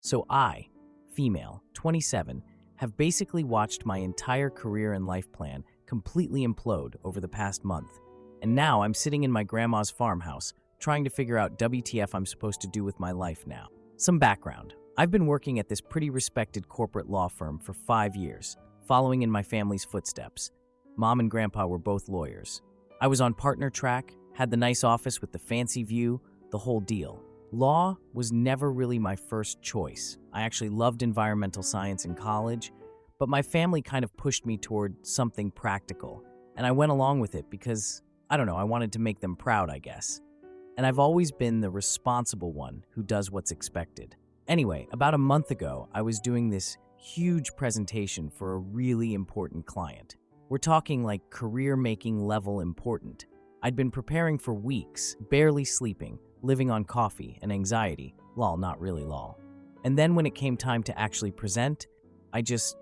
So I, female, 27, have basically watched my entire career and life plan completely implode over the past month. And now I'm sitting in my grandma's farmhouse, trying to figure out WTF I'm supposed to do with my life now. Some background. I've been working at this pretty respected corporate law firm for 5 years, following in my family's footsteps. Mom and Grandpa were both lawyers. I was on partner track, had the nice office with the fancy view, the whole deal. Law was never really my first choice. I actually loved environmental science in college, but my family kind of pushed me toward something practical, and I went along with it because, I don't know, I wanted to make them proud, I guess. And I've always been the responsible one who does what's expected. Anyway, about a month ago, I was doing this huge presentation for a really important client. We're talking like career-making level important. I'd been preparing for weeks, barely sleeping, living on coffee and anxiety. Lol, not really lol. And then when it came time to actually present, I just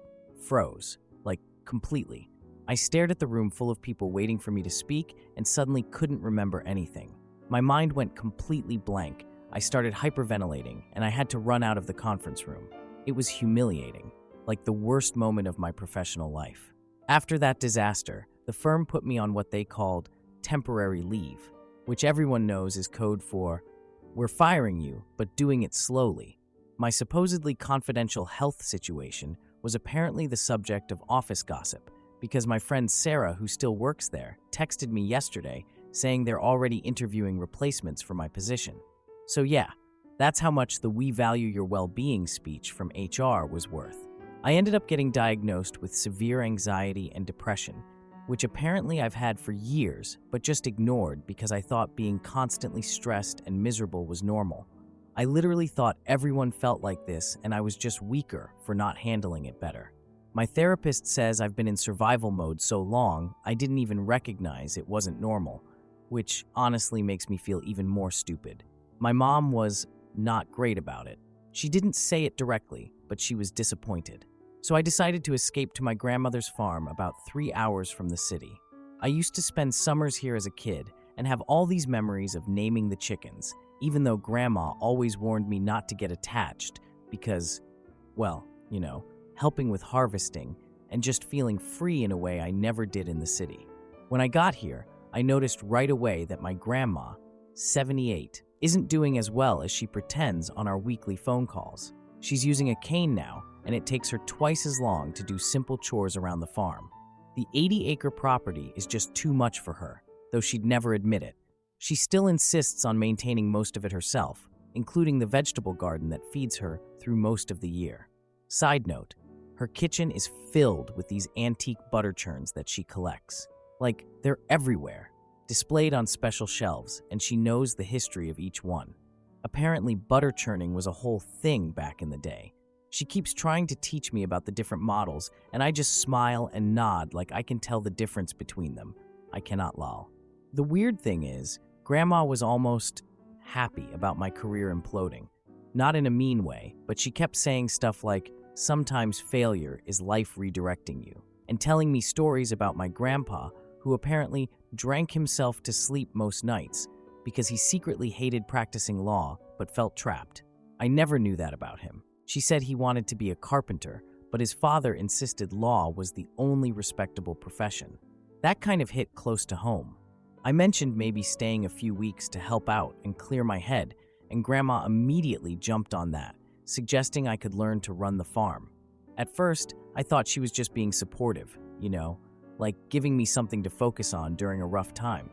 froze, like completely. I stared at the room full of people waiting for me to speak and suddenly couldn't remember anything. My mind went completely blank. I started hyperventilating and I had to run out of the conference room. It was humiliating, like the worst moment of my professional life. After that disaster, the firm put me on what they called temporary leave, which everyone knows is code for, we're firing you, but doing it slowly. My supposedly confidential health situation was apparently the subject of office gossip because my friend Sarah, who still works there, texted me yesterday saying they're already interviewing replacements for my position. So yeah, that's how much the "we value your well-being" speech from HR was worth. I ended up getting diagnosed with severe anxiety and depression, which apparently I've had for years, but just ignored because I thought being constantly stressed and miserable was normal. I literally thought everyone felt like this and I was just weaker for not handling it better. My therapist says I've been in survival mode so long, I didn't even recognize it wasn't normal, which honestly makes me feel even more stupid. My mom was not great about it. She didn't say it directly, but she was disappointed. So I decided to escape to my grandmother's farm about 3 hours from the city. I used to spend summers here as a kid and have all these memories of naming the chickens, even though Grandma always warned me not to get attached because, well, helping with harvesting and just feeling free in a way I never did in the city. When I got here, I noticed right away that my grandma, 78, isn't doing as well as she pretends on our weekly phone calls. She's using a cane now, and it takes her twice as long to do simple chores around the farm. The 80-acre property is just too much for her, though she'd never admit it. She still insists on maintaining most of it herself, including the vegetable garden that feeds her through most of the year. Side note, her kitchen is filled with these antique butter churns that she collects. Like, they're everywhere, displayed on special shelves, and she knows the history of each one. Apparently, butter churning was a whole thing back in the day. She keeps trying to teach me about the different models, and I just smile and nod like I can tell the difference between them. I cannot lol. The weird thing is, Grandma was almost happy about my career imploding. Not in a mean way, but she kept saying stuff like, sometimes failure is life redirecting you, and telling me stories about my grandpa, who apparently drank himself to sleep most nights because he secretly hated practicing law but felt trapped. I never knew that about him. She said he wanted to be a carpenter, but his father insisted law was the only respectable profession. That kind of hit close to home. I mentioned maybe staying a few weeks to help out and clear my head, and Grandma immediately jumped on that, suggesting I could learn to run the farm. At first, I thought she was just being supportive, like giving me something to focus on during a rough time.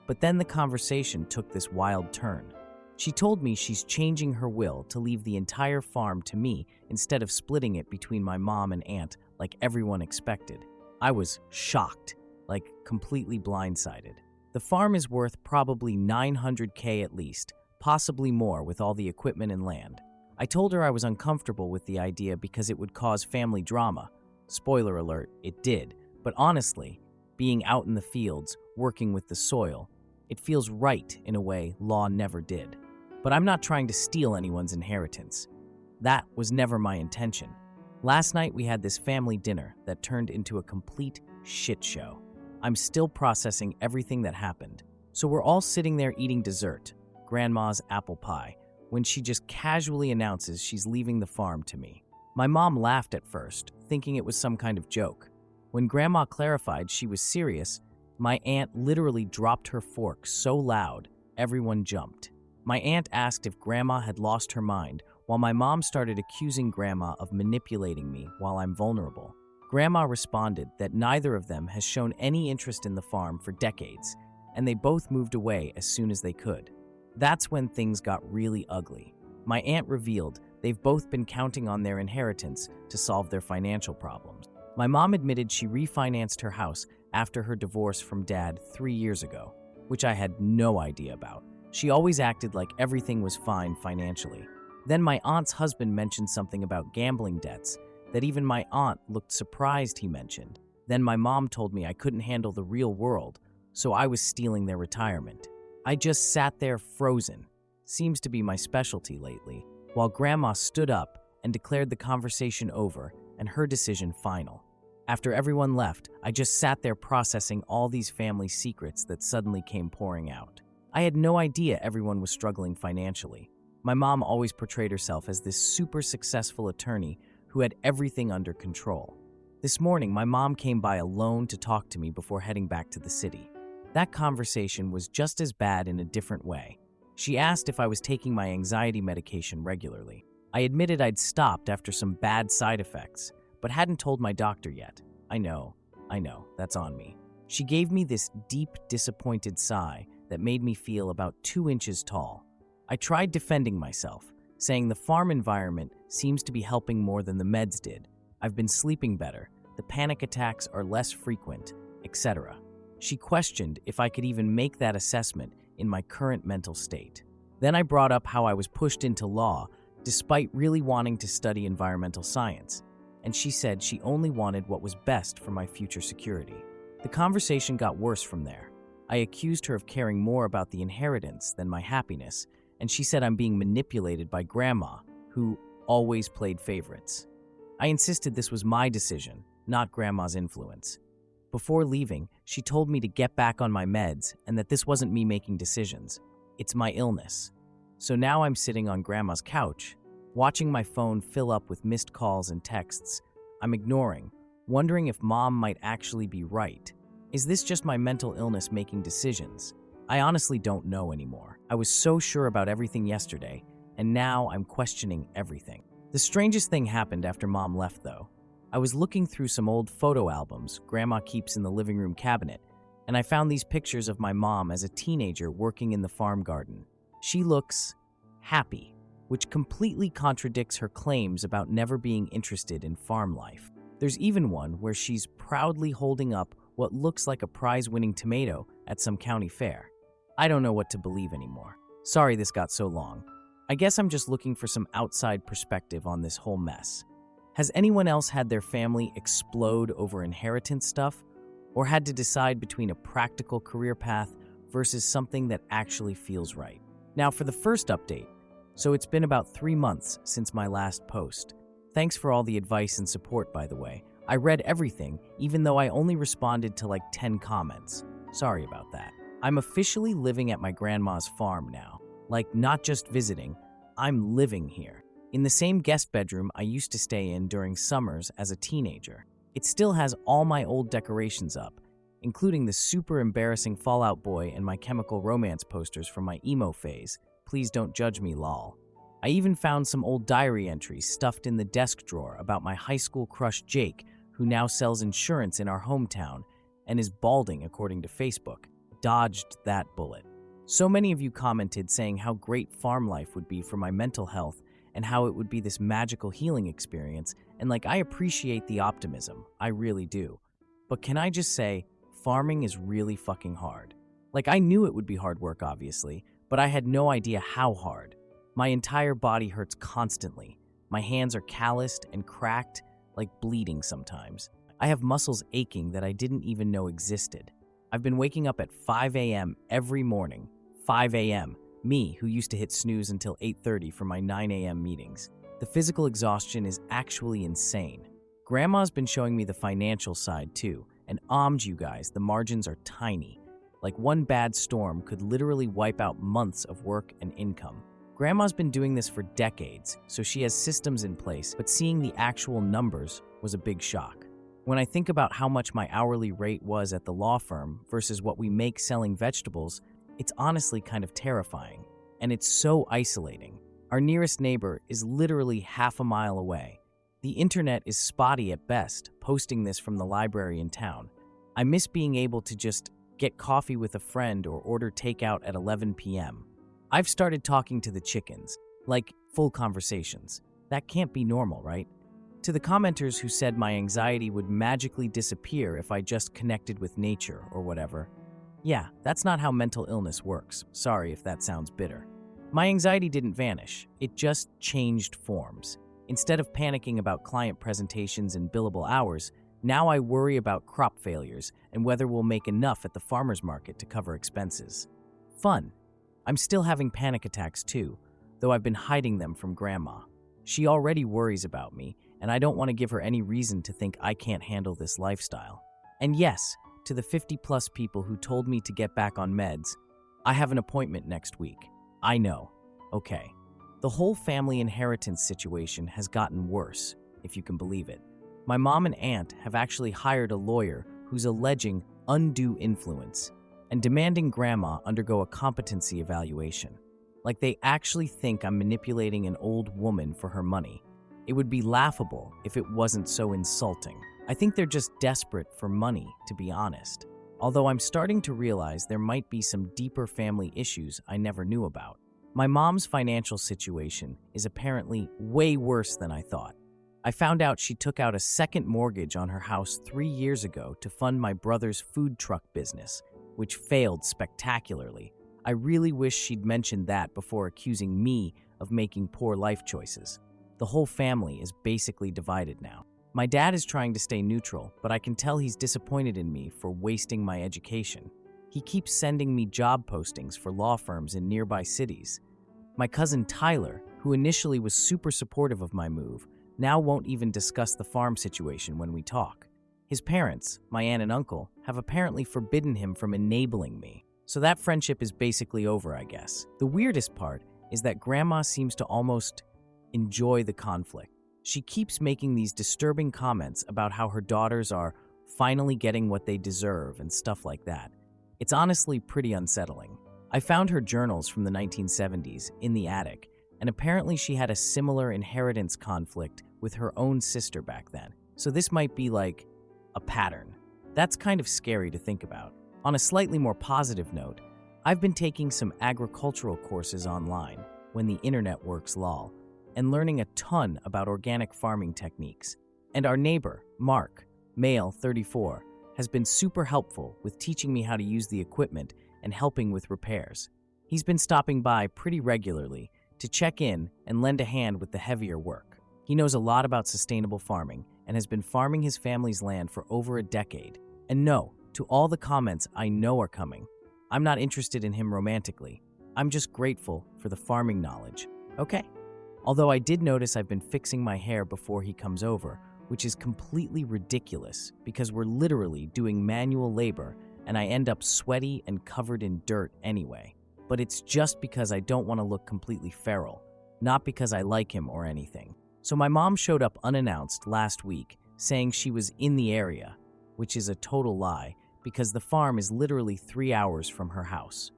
But then the conversation took this wild turn. She told me she's changing her will to leave the entire farm to me instead of splitting it between my mom and aunt like everyone expected. I was shocked, like completely blindsided. The farm is worth probably $900K at least, possibly more with all the equipment and land. I told her I was uncomfortable with the idea because it would cause family drama. Spoiler alert, it did. But honestly, being out in the fields, working with the soil, it feels right in a way law never did. But I'm not trying to steal anyone's inheritance. That was never my intention. Last night we had this family dinner that turned into a complete shit show. I'm still processing everything that happened. So we're all sitting there eating dessert, Grandma's apple pie, when she just casually announces she's leaving the farm to me. My mom laughed at first, thinking it was some kind of joke. When Grandma clarified she was serious, my aunt literally dropped her fork so loud, everyone jumped. My aunt asked if Grandma had lost her mind, while my mom started accusing Grandma of manipulating me while I'm vulnerable. Grandma responded that neither of them has shown any interest in the farm for decades, and they both moved away as soon as they could. That's when things got really ugly. My aunt revealed they've both been counting on their inheritance to solve their financial problems. My mom admitted she refinanced her house after her divorce from Dad 3 years ago, which I had no idea about. She always acted like everything was fine financially. Then my aunt's husband mentioned something about gambling debts that even my aunt looked surprised he mentioned. Then my mom told me I couldn't handle the real world, so I was stealing their retirement. I just sat there frozen. Seems to be my specialty lately, while Grandma stood up and declared the conversation over and her decision final. After everyone left, I just sat there processing all these family secrets that suddenly came pouring out. I had no idea everyone was struggling financially. My mom always portrayed herself as this super successful attorney who had everything under control. This morning, my mom came by alone to talk to me before heading back to the city. That conversation was just as bad in a different way. She asked if I was taking my anxiety medication regularly. I admitted I'd stopped after some bad side effects, but hadn't told my doctor yet. I know, that's on me. She gave me this deep, disappointed sigh that made me feel about 2 inches tall. I tried defending myself, saying the farm environment seems to be helping more than the meds did. I've been sleeping better, the panic attacks are less frequent, etc. She questioned if I could even make that assessment in my current mental state. Then I brought up how I was pushed into law despite really wanting to study environmental science, and she said she only wanted what was best for my future security. The conversation got worse from there. I accused her of caring more about the inheritance than my happiness, and she said I'm being manipulated by Grandma, who always played favorites. I insisted this was my decision, not Grandma's influence. Before leaving, she told me to get back on my meds and that this wasn't me making decisions. It's my illness. So now I'm sitting on Grandma's couch, watching my phone fill up with missed calls and texts I'm ignoring, wondering if Mom might actually be right. Is this just my mental illness making decisions? I honestly don't know anymore. I was so sure about everything yesterday, and now I'm questioning everything. The strangest thing happened after Mom left, though. I was looking through some old photo albums Grandma keeps in the living room cabinet, and I found these pictures of my mom as a teenager working in the farm garden. She looks happy, which completely contradicts her claims about never being interested in farm life. There's even one where she's proudly holding up what looks like a prize-winning tomato at some county fair. I don't know what to believe anymore. Sorry this got so long. I guess I'm just looking for some outside perspective on this whole mess. Has anyone else had their family explode over inheritance stuff, or had to decide between a practical career path versus something that actually feels right? Now for the first update. So it's been about 3 months since my last post. Thanks for all the advice and support, by the way. I read everything, even though I only responded to like 10 comments. Sorry about that. I'm officially living at my grandma's farm now. Like, not just visiting, I'm living here. In the same guest bedroom I used to stay in during summers as a teenager. It still has all my old decorations up, including the super embarrassing Fall Out Boy and My Chemical Romance posters from my emo phase. Please don't judge me, lol. I even found some old diary entries stuffed in the desk drawer about my high school crush Jake, who now sells insurance in our hometown and is balding according to Facebook. Dodged that bullet. So many of you commented saying how great farm life would be for my mental health and how it would be this magical healing experience, and like, I appreciate the optimism, I really do. But can I just say, farming is really fucking hard. Like, I knew it would be hard work, obviously, but I had no idea how hard. My entire body hurts constantly. My hands are calloused and cracked, like bleeding sometimes. I have muscles aching that I didn't even know existed. I've been waking up at 5 a.m. every morning. 5 a.m. Me, who used to hit snooze until 8:30 for my 9 a.m. meetings. The physical exhaustion is actually insane. Grandma's been showing me the financial side too, and you guys, the margins are tiny. Like, one bad storm could literally wipe out months of work and income. Grandma's been doing this for decades, so she has systems in place, but seeing the actual numbers was a big shock. When I think about how much my hourly rate was at the law firm versus what we make selling vegetables, it's honestly kind of terrifying. And it's so isolating. Our nearest neighbor is literally half a mile away. The internet is spotty at best, posting this from the library in town. I miss being able to just get coffee with a friend or order takeout at 11 p.m. I've started talking to the chickens, like full conversations. That can't be normal, right? To the commenters who said my anxiety would magically disappear if I just connected with nature or whatever. Yeah, that's not how mental illness works. Sorry if that sounds bitter. My anxiety didn't vanish. It just changed forms. Instead of panicking about client presentations and billable hours, now I worry about crop failures and whether we'll make enough at the farmer's market to cover expenses. Fun. I'm still having panic attacks too, though I've been hiding them from Grandma. She already worries about me, and I don't want to give her any reason to think I can't handle this lifestyle. And yes, to the 50-plus people who told me to get back on meds, I have an appointment next week. I know. Okay. The whole family inheritance situation has gotten worse, if you can believe it. My mom and aunt have actually hired a lawyer who's alleging undue influence and demanding Grandma undergo a competency evaluation. Like they actually think I'm manipulating an old woman for her money. It would be laughable if it wasn't so insulting. I think they're just desperate for money, to be honest. Although I'm starting to realize there might be some deeper family issues I never knew about. My mom's financial situation is apparently way worse than I thought. I found out she took out a second mortgage on her house 3 years ago to fund my brother's food truck business, which failed spectacularly. I really wish she'd mentioned that before accusing me of making poor life choices. The whole family is basically divided now. My dad is trying to stay neutral, but I can tell he's disappointed in me for wasting my education. He keeps sending me job postings for law firms in nearby cities. My cousin Tyler, who initially was super supportive of my move, now won't even discuss the farm situation when we talk. His parents, my aunt and uncle, have apparently forbidden him from enabling me. So that friendship is basically over, I guess. The weirdest part is that Grandma seems to almost enjoy the conflict. She keeps making these disturbing comments about how her daughters are finally getting what they deserve and stuff like that. It's honestly pretty unsettling. I found her journals from the 1970s in the attic, and apparently she had a similar inheritance conflict with her own sister back then. So this might be like a pattern. That's kind of scary to think about. On a slightly more positive note, I've been taking some agricultural courses online, when the internet works lol, and learning a ton about organic farming techniques. And our neighbor, Mark, male 34, has been super helpful with teaching me how to use the equipment and helping with repairs. He's been stopping by pretty regularly to check in and lend a hand with the heavier work. He knows a lot about sustainable farming and has been farming his family's land for over a decade. And no, to all the comments I know are coming, I'm not interested in him romantically. I'm just grateful for the farming knowledge. Okay? Although I did notice I've been fixing my hair before he comes over, which is completely ridiculous because we're literally doing manual labor and I end up sweaty and covered in dirt anyway. But it's just because I don't want to look completely feral, not because I like him or anything. So my mom showed up unannounced last week saying she was in the area, which is a total lie because the farm is literally 3 hours from her house.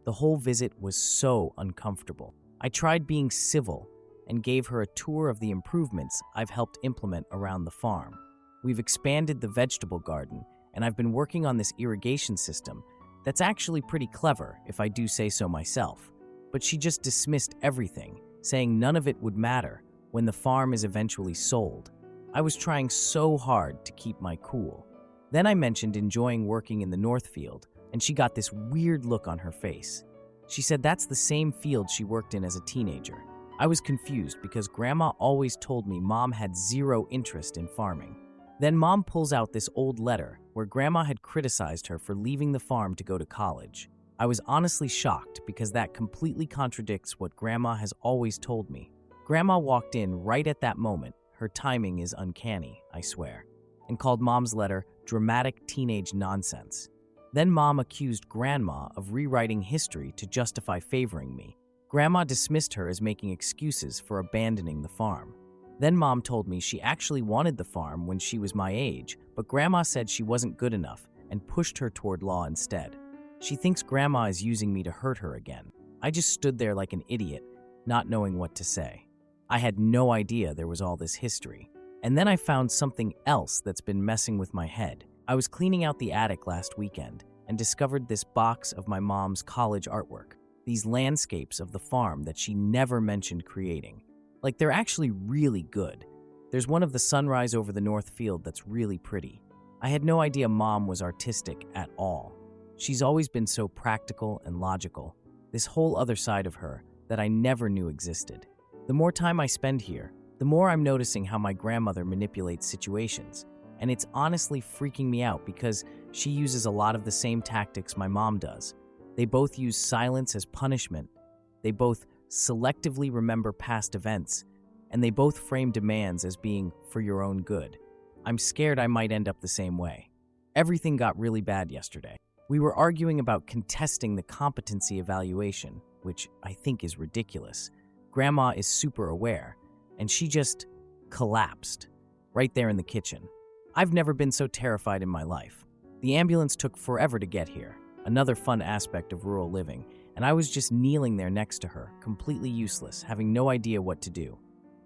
The whole visit was so uncomfortable. I tried being civil and gave her a tour of the improvements I've helped implement around the farm. We've expanded the vegetable garden, and I've been working on this irrigation system that's actually pretty clever, if I do say so myself. But she just dismissed everything, saying none of it would matter when the farm is eventually sold. I was trying so hard to keep my cool. Then I mentioned enjoying working in the North Field, and she got this weird look on her face. She said that's the same field she worked in as a teenager. I was confused because Grandma always told me Mom had zero interest in farming. Then Mom pulls out this old letter where Grandma had criticized her for leaving the farm to go to college. I was honestly shocked because that completely contradicts what Grandma has always told me. Grandma walked in right at that moment. Her timing is uncanny, I swear, and called Mom's letter dramatic teenage nonsense. Then Mom accused Grandma of rewriting history to justify favoring me. Grandma dismissed her as making excuses for abandoning the farm. Then Mom told me she actually wanted the farm when she was my age, but Grandma said she wasn't good enough and pushed her toward law instead. She thinks Grandma is using me to hurt her again. I just stood there like an idiot, not knowing what to say. I had no idea there was all this history. And then I found something else that's been messing with my head. I was cleaning out the attic last weekend and discovered this box of my mom's college artwork. These landscapes of the farm that she never mentioned creating. Like, they're actually really good. There's one of the sunrise over the north field that's really pretty. I had no idea Mom was artistic at all. She's always been so practical and logical, this whole other side of her that I never knew existed. The more time I spend here, the more I'm noticing how my grandmother manipulates situations. And it's honestly freaking me out because she uses a lot of the same tactics my mom does. They both use silence as punishment. They both selectively remember past events. And they both frame demands as being for your own good. I'm scared I might end up the same way. Everything got really bad yesterday. We were arguing about contesting the competency evaluation, which I think is ridiculous. Grandma is super aware, and she just collapsed right there in the kitchen. I've never been so terrified in my life. The ambulance took forever to get here, another fun aspect of rural living, and I was just kneeling there next to her, completely useless, having no idea what to do.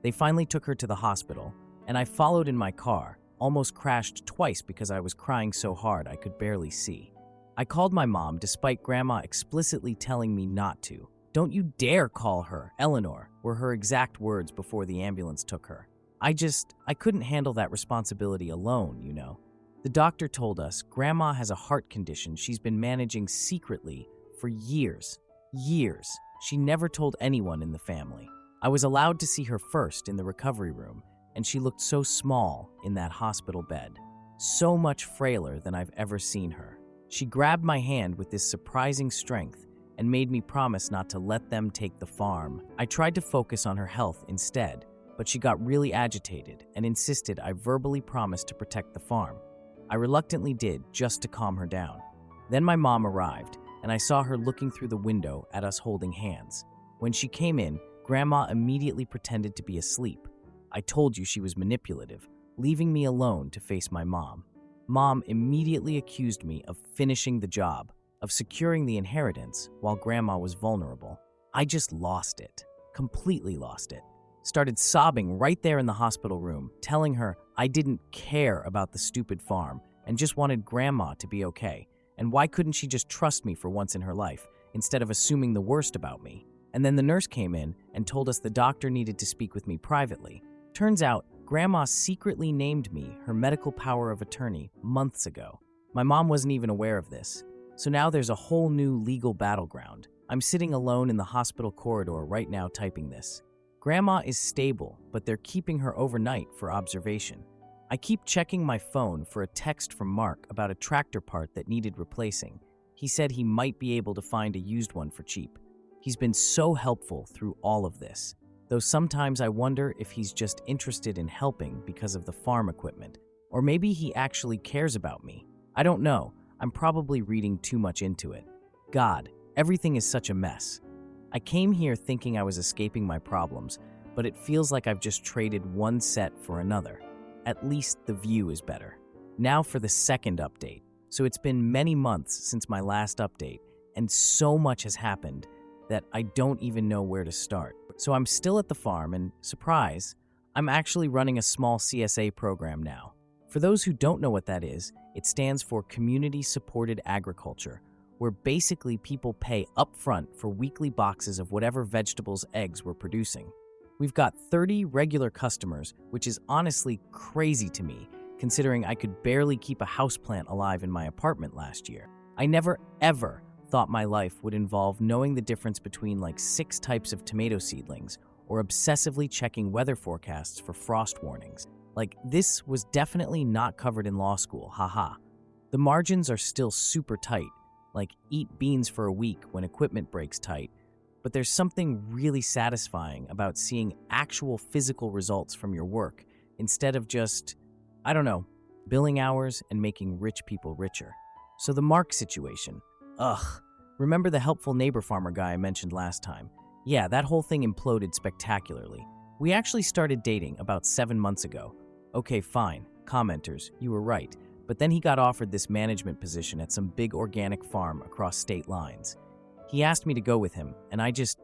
They finally took her to the hospital, and I followed in my car, almost crashed twice because I was crying so hard I could barely see. I called my mom despite Grandma explicitly telling me not to. "Don't you dare call her, Eleanor," were her exact words before the ambulance took her. I couldn't handle that responsibility alone, you know. The doctor told us Grandma has a heart condition she's been managing secretly for years. Years. She never told anyone in the family. I was allowed to see her first in the recovery room, and she looked so small in that hospital bed. So much frailer than I've ever seen her. She grabbed my hand with this surprising strength and made me promise not to let them take the farm. I tried to focus on her health instead, but she got really agitated and insisted I verbally promise to protect the farm. I reluctantly did, just to calm her down. Then my mom arrived, and I saw her looking through the window at us holding hands. When she came in, Grandma immediately pretended to be asleep. I told you she was manipulative, leaving me alone to face my mom. Mom immediately accused me of finishing the job, of securing the inheritance while Grandma was vulnerable. I just lost it, completely lost it. Started sobbing right there in the hospital room, telling her I didn't care about the stupid farm and just wanted Grandma to be okay. And why couldn't she just trust me for once in her life, instead of assuming the worst about me? And then the nurse came in and told us the doctor needed to speak with me privately. Turns out, Grandma secretly named me her medical power of attorney months ago. My mom wasn't even aware of this. So now there's a whole new legal battleground. I'm sitting alone in the hospital corridor right now typing this. Grandma is stable, but they're keeping her overnight for observation. I keep checking my phone for a text from Mark about a tractor part that needed replacing. He said he might be able to find a used one for cheap. He's been so helpful through all of this, though sometimes I wonder if he's just interested in helping because of the farm equipment, or maybe he actually cares about me. I don't know. I'm probably reading too much into it. God, everything is such a mess. I came here thinking I was escaping my problems, but it feels like I've just traded one set for another. At least the view is better. Now for the second update. So it's been many months since my last update, and so much has happened that I don't even know where to start. So I'm still at the farm, and surprise, I'm actually running a small CSA program now. For those who don't know what that is, it stands for Community Supported Agriculture, where basically people pay upfront for weekly boxes of whatever vegetables, eggs we're producing. We've got 30 regular customers, which is honestly crazy to me, considering I could barely keep a houseplant alive in my apartment last year. I never, ever thought my life would involve knowing the difference between like 6 types of tomato seedlings or obsessively checking weather forecasts for frost warnings. Like, this was definitely not covered in law school, haha. The margins are still super tight, like eat beans for a week when equipment breaks tight, but there's something really satisfying about seeing actual physical results from your work instead of just, I don't know, billing hours and making rich people richer. So the Mark situation. Ugh. Remember the helpful neighbor farmer guy I mentioned last time? Yeah, that whole thing imploded spectacularly. We actually started dating about 7 months ago. Okay, fine. Commenters, you were right. But then he got offered this management position at some big organic farm across state lines. He asked me to go with him, and I just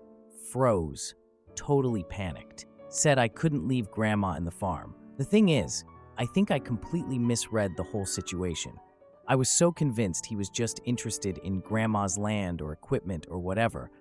froze, totally panicked. Said I couldn't leave Grandma and the farm. The thing is, I think I completely misread the whole situation. I was so convinced he was just interested in Grandma's land or equipment or whatever,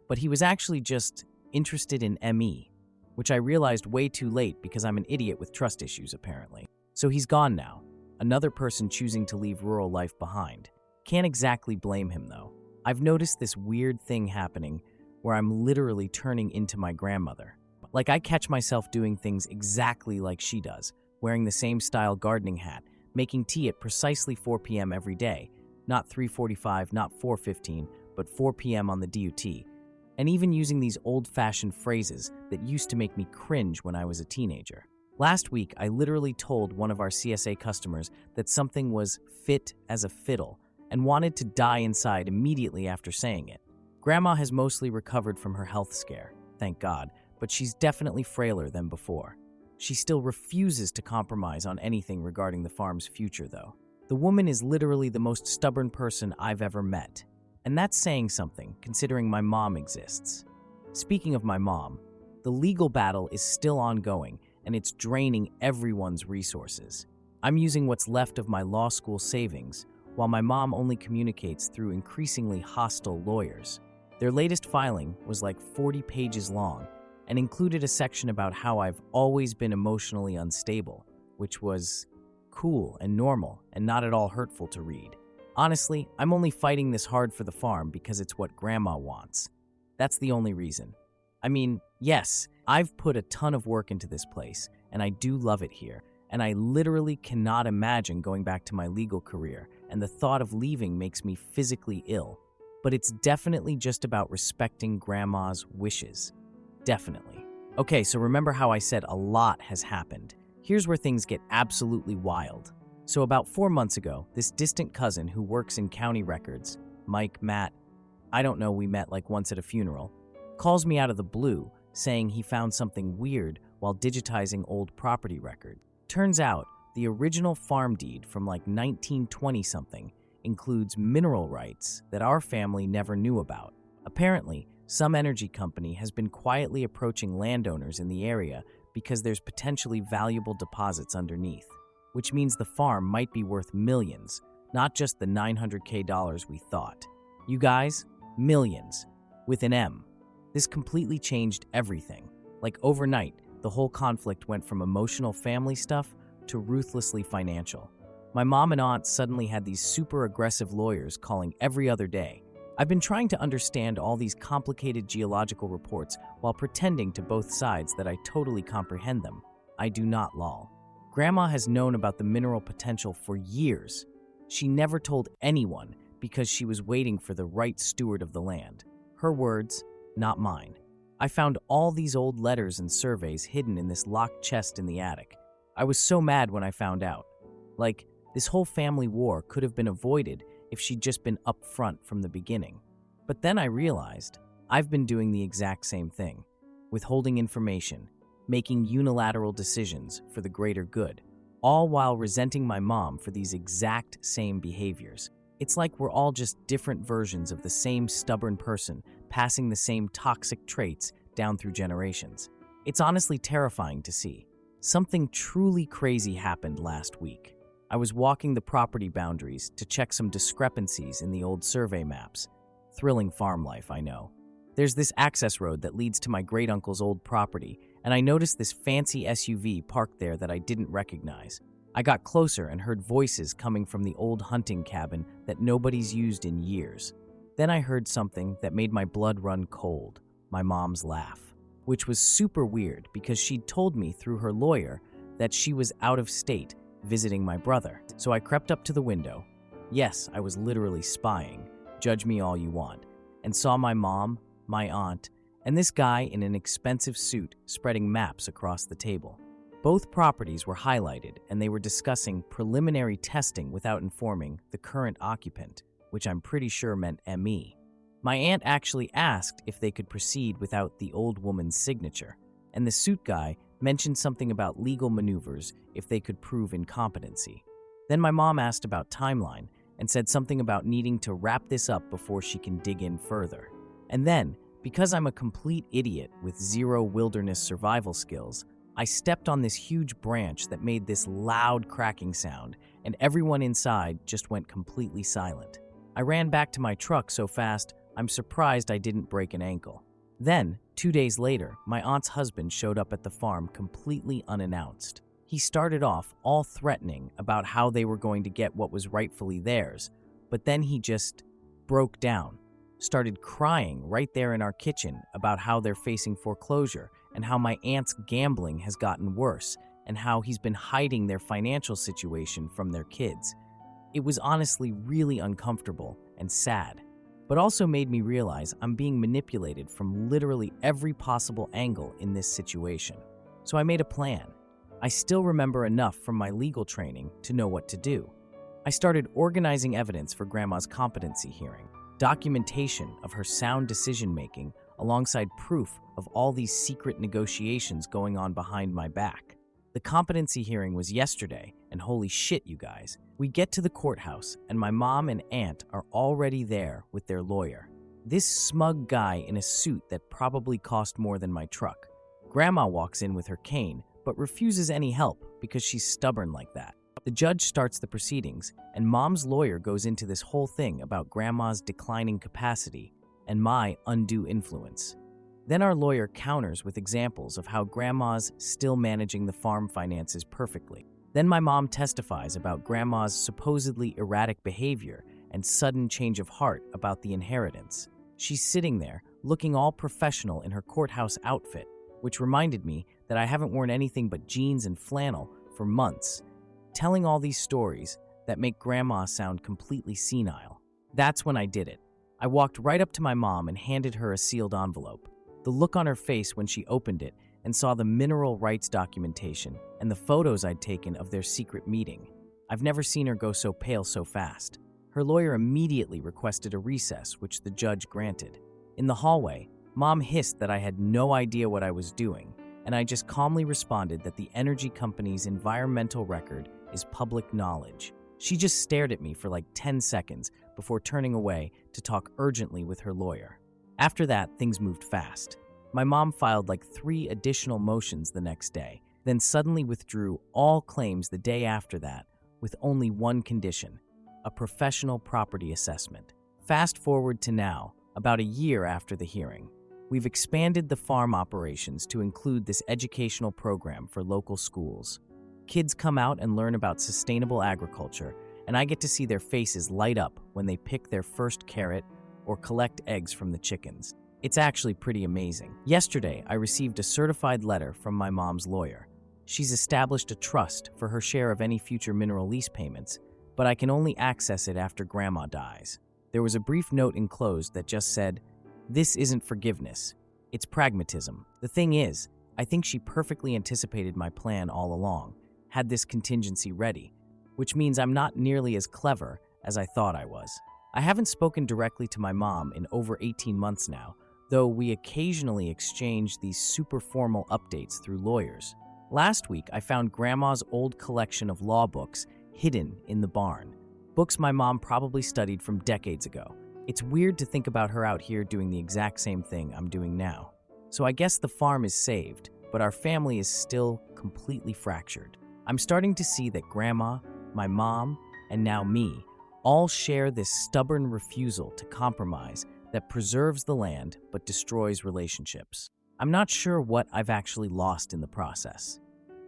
but he was actually just interested in ME, which I realized way too late because I'm an idiot with trust issues, apparently. So he's gone now, another person choosing to leave rural life behind. Can't exactly blame him, though. I've noticed this weird thing happening where I'm literally turning into my grandmother. Like, I catch myself doing things exactly like she does, wearing the same style gardening hat, making tea at precisely 4 p.m. every day, not 3:45, not 4:15, but 4 p.m. on the DUT, and even using these old-fashioned phrases that used to make me cringe when I was a teenager. Last week, I literally told one of our CSA customers that something was fit as a fiddle and wanted to die inside immediately after saying it. Grandma has mostly recovered from her health scare, thank God, but she's definitely frailer than before. She still refuses to compromise on anything regarding the farm's future, though. The woman is literally the most stubborn person I've ever met. And that's saying something, considering my mom exists. Speaking of my mom, the legal battle is still ongoing, and it's draining everyone's resources. I'm using what's left of my law school savings, while my mom only communicates through increasingly hostile lawyers. Their latest filing was like 40 pages long, and included a section about how I've always been emotionally unstable, which was cool and normal and not at all hurtful to read. Honestly, I'm only fighting this hard for the farm because it's what Grandma wants. That's the only reason. I mean, yes, I've put a ton of work into this place, and I do love it here, and I literally cannot imagine going back to my legal career, and the thought of leaving makes me physically ill. But it's definitely just about respecting Grandma's wishes. Definitely. Okay, so remember how I said a lot has happened. Here's where things get absolutely wild. So about 4 months ago, this distant cousin who works in county records, Matt, I don't know, we met like once at a funeral, calls me out of the blue saying he found something weird while digitizing old property records. Turns out, the original farm deed from like 1920-something includes mineral rights that our family never knew about. Apparently, some energy company has been quietly approaching landowners in the area because there's potentially valuable deposits underneath, which means the farm might be worth millions, not just the $900K we thought. You guys, millions, with an M. This completely changed everything. Like overnight, the whole conflict went from emotional family stuff to ruthlessly financial. My mom and aunt suddenly had these super aggressive lawyers calling every other day. I've been trying to understand all these complicated geological reports while pretending to both sides that I totally comprehend them. I do not, lol. Grandma has known about the mineral potential for years. She never told anyone because she was waiting for the right steward of the land. Her words, not mine. I found all these old letters and surveys hidden in this locked chest in the attic. I was so mad when I found out. Like, this whole family war could have been avoided if she'd just been upfront from the beginning. But then I realized I've been doing the exact same thing, withholding information, making unilateral decisions for the greater good, all while resenting my mom for these exact same behaviors. It's like we're all just different versions of the same stubborn person, passing the same toxic traits down through generations. It's honestly terrifying to see. Something truly crazy happened last week. I was walking the property boundaries to check some discrepancies in the old survey maps. Thrilling farm life, I know. There's this access road that leads to my great-uncle's old property, and I noticed this fancy SUV parked there that I didn't recognize. I got closer and heard voices coming from the old hunting cabin that nobody's used in years. Then I heard something that made my blood run cold, my mom's laugh, which was super weird because she'd told me through her lawyer that she was out of state visiting my brother. So I crept up to the window. Yes, I was literally spying, judge me all you want, and saw my mom, my aunt, and this guy in an expensive suit spreading maps across the table. Both properties were highlighted, and they were discussing preliminary testing without informing the current occupant, which I'm pretty sure meant ME. My aunt actually asked if they could proceed without the old woman's signature, and the suit guy mentioned something about legal maneuvers if they could prove incompetency. Then my mom asked about timeline and said something about needing to wrap this up before she can dig in further. And then, because I'm a complete idiot with zero wilderness survival skills, I stepped on this huge branch that made this loud cracking sound, and everyone inside just went completely silent. I ran back to my truck so fast, I'm surprised I didn't break an ankle. Then, 2 days later, my aunt's husband showed up at the farm completely unannounced. He started off all threatening about how they were going to get what was rightfully theirs, but then he just broke down, started crying right there in our kitchen about how they're facing foreclosure and how my aunt's gambling has gotten worse and how he's been hiding their financial situation from their kids. It was honestly really uncomfortable and sad, but also made me realize I'm being manipulated from literally every possible angle in this situation. So I made a plan. I still remember enough from my legal training to know what to do. I started organizing evidence for Grandma's competency hearing, documentation of her sound decision-making alongside proof of all these secret negotiations going on behind my back. The competency hearing was yesterday, and holy shit, you guys. We get to the courthouse, and my mom and aunt are already there with their lawyer. This smug guy in a suit that probably cost more than my truck. Grandma walks in with her cane, but refuses any help because she's stubborn like that. The judge starts the proceedings, and Mom's lawyer goes into this whole thing about Grandma's declining capacity and my undue influence. Then our lawyer counters with examples of how Grandma's still managing the farm finances perfectly. Then my mom testifies about Grandma's supposedly erratic behavior and sudden change of heart about the inheritance. She's sitting there, looking all professional in her courthouse outfit, which reminded me that I haven't worn anything but jeans and flannel for months, telling all these stories that make Grandma sound completely senile. That's when I did it. I walked right up to my mom and handed her a sealed envelope. The look on her face when she opened it and saw the mineral rights documentation and the photos I'd taken of their secret meeting. I've never seen her go so pale so fast. Her lawyer immediately requested a recess, which the judge granted. In the hallway, Mom hissed that I had no idea what I was doing, and I just calmly responded that the energy company's environmental record is public knowledge. She just stared at me for like 10 seconds before turning away to talk urgently with her lawyer. After that, things moved fast. My mom filed like 3 additional motions the next day, then suddenly withdrew all claims the day after that with only one condition: a professional property assessment. Fast forward to now, about a year after the hearing. We've expanded the farm operations to include this educational program for local schools. Kids come out and learn about sustainable agriculture, and I get to see their faces light up when they pick their first carrot or collect eggs from the chickens. It's actually pretty amazing. Yesterday, I received a certified letter from my mom's lawyer. She's established a trust for her share of any future mineral lease payments, but I can only access it after Grandma dies. There was a brief note enclosed that just said, "This isn't forgiveness. It's pragmatism." The thing is, I think she perfectly anticipated my plan all along, had this contingency ready, which means I'm not nearly as clever as I thought I was. I haven't spoken directly to my mom in over 18 months now, though we occasionally exchange these super formal updates through lawyers. Last week, I found Grandma's old collection of law books hidden in the barn, books my mom probably studied from decades ago. It's weird to think about her out here doing the exact same thing I'm doing now. So I guess the farm is saved, but our family is still completely fractured. I'm starting to see that Grandma, my mom, and now me all share this stubborn refusal to compromise that preserves the land but destroys relationships. I'm not sure what I've actually lost in the process.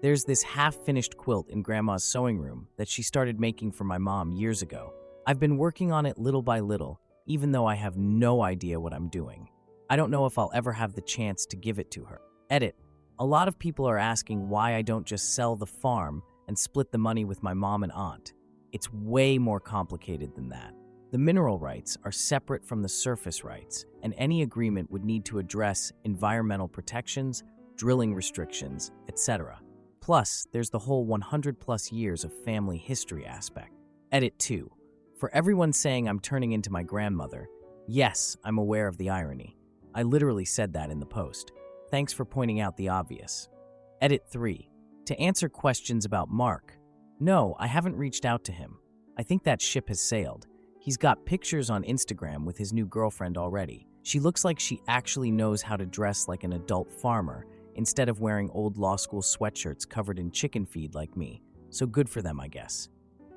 There's this half-finished quilt in Grandma's sewing room that she started making for my mom years ago. I've been working on it little by little, even though I have no idea what I'm doing. I don't know if I'll ever have the chance to give it to her. Edit. A lot of people are asking why I don't just sell the farm and split the money with my mom and aunt. It's way more complicated than that. The mineral rights are separate from the surface rights, and any agreement would need to address environmental protections, drilling restrictions, etc. Plus, there's the whole 100+ years of family history aspect. Edit 2. For everyone saying I'm turning into my grandmother, Yes, I'm aware of the irony. I literally said that in the post. Thanks for pointing out the obvious. Edit 3. To answer questions about Mark. No, I haven't reached out to him. I think that ship has sailed. He's got pictures on Instagram with his new girlfriend already. She looks like she actually knows how to dress like an adult farmer instead of wearing old law school sweatshirts covered in chicken feed like me. So good for them, I guess.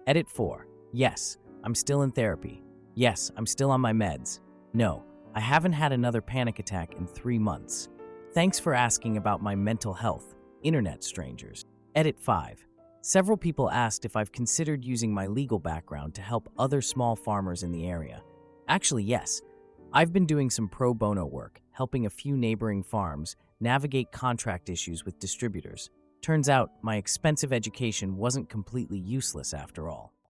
Edit 4. Yes, I'm still in therapy. Yes, I'm still on my meds. No, I haven't had another panic attack in 3 months. Thanks for asking about my mental health, internet strangers. Edit 5. Several people asked if I've considered using my legal background to help other small farmers in the area. Actually, yes. I've been doing some pro bono work, helping a few neighboring farms navigate contract issues with distributors. Turns out, my expensive education wasn't completely useless after all.